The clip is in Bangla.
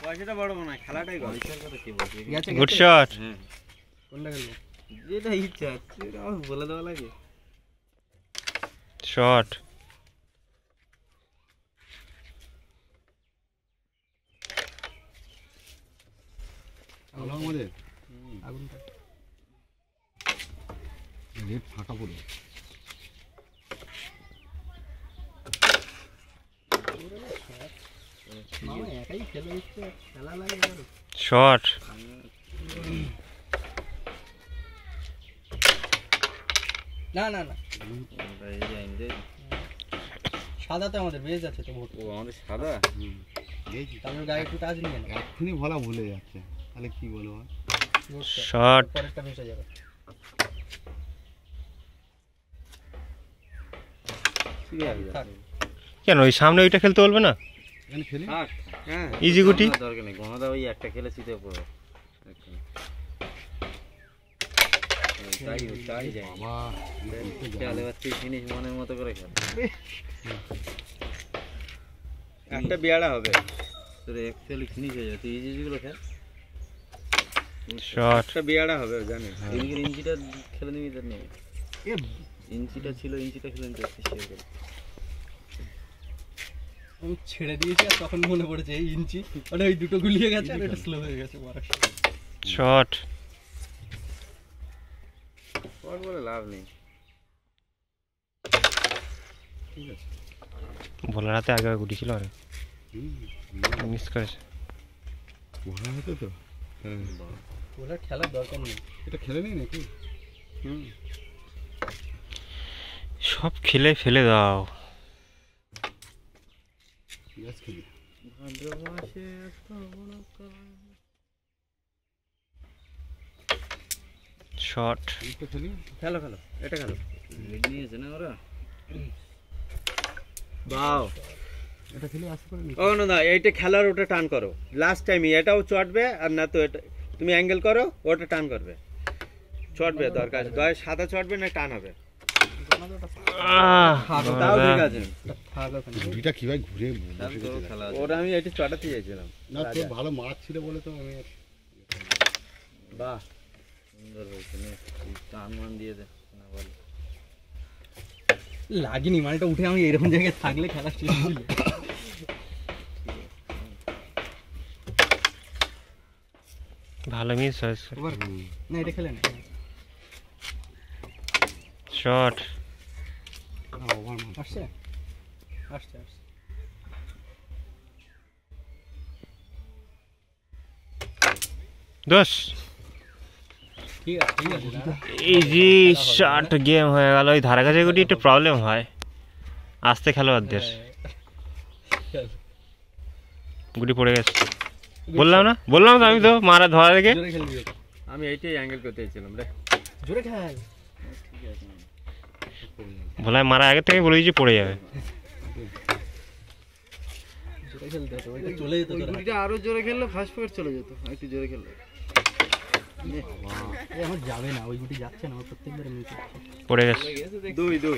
পয়সাটা বড় মনে হয়, খেলাটাই গল্প। Good shot. কোনটা খেলবো? যেটা ইচ্ছা, সেটা আমার বলে দেওয়া লাগে। শট। আমাদের আগুনটা নেট ফাঁকা পড়ে। একাই খেলে দিচ্ছে, খেলা লাগে। শট। না না না, সাদাতে আমাদের বেশ আছে তো। ও আমাদের সাদা, তাহলে গায়ে একটু টাচ নিয়ে না, এক্ষুনি বলা ভুলে যাচ্ছে, তাহলে কি বলবো? শট। পরেরটা ভেসে যাবে। কেন ওই সামনে ওইটা খেলতে বলবে না? ইজি গুটি দরকার নেই, গণদা ওই একটা খেলে শীতে পড়ে। মনের মতো করে খেল, একটা বিয়াড়া হবে তোর অ্যাকচুয়ালি ফিনিশ হয়ে যাবে। তুই ইজিগুলো খেল, শট। একটা বিয়াড়া হবে জানিস। ইঞ্চিটা খেলে নিবি, তোর নেই ইঞ্চিটা ছিল, ইঞ্চিটা খেলে নিতে আমি ছেড়ে দিয়েছি। আর তখন মনে পড়েছে এই ইঞ্চি, মানে ওই দুটো গুলিয়ে গেছে আর এটা স্লো হয়ে গেছে। শট। শট বলে লাভ নেই। বলার হাতে আগে গুটি ছিল, আরে মিস করেছে। বলা হতো তো, ওরা খেলার দরকার নেই, এটা খেলে নেই নাকি? সব খেলে ফেলে দাও। শট। খেলো খেলো, এটা খেলো। নিয়েছে না ওরা, বাও। এটা খেলে আসতে পারে না। ও না, এইটা খেলার ওটা টান করো। লাস্ট টাইম এটাও চটবে, আর না তো এটা তুমি অ্যাঙ্গেল করো, ওটা টান করবে। চটবে দরকার, দয় সাদা চটবে না টান হবে। তাও ঠিক আছে, গুটিটা কি ভাই ঘুরে ওরা আমি এটা চটাতে চাইছিলাম না, তোর ভালো মাছ ছিল বলে তো আমি। বাহ, সুন্দর হয়েছে। টান মান দিয়ে দে না, বল লাগেনি, মানে এটা উঠে আমি এরকম জায়গায় থাকলে খেলা শেষ ছিল। ভালো মিস হয়েছে। না এটা খেলে না। শট। আসছে আসছে আসছে। দোষ। ঠিক আছে ঠিক আছে, ইজি শট। গেম হয়ে গেল। ওই ধারে কাছে গুটি একটু প্রবলেম হয় আসতে খেলোয়াড়দের। গুটি পড়ে গেছে, বললাম তো আমি তো মারা ধরা রেখে। আমি এইটাই অ্যাঙ্গেল করতে চাইছিলাম রে। জোরে খেল। ভোলায় মারা আগে থেকে বলে দিয়েছি পড়ে যাবে। জোরে খেলতে হতো, ওইটা চলে যেত। গুটিটা আরো জোরে খেললে ফাস্ট ফরওয়ার্ড চলে যেত, একটু জোরে খেললে। আমার যাবে না, ওই গুটি যাচ্ছে না, প্রত্যেকবার মিস হচ্ছে। পড়ে গেছে। 2-2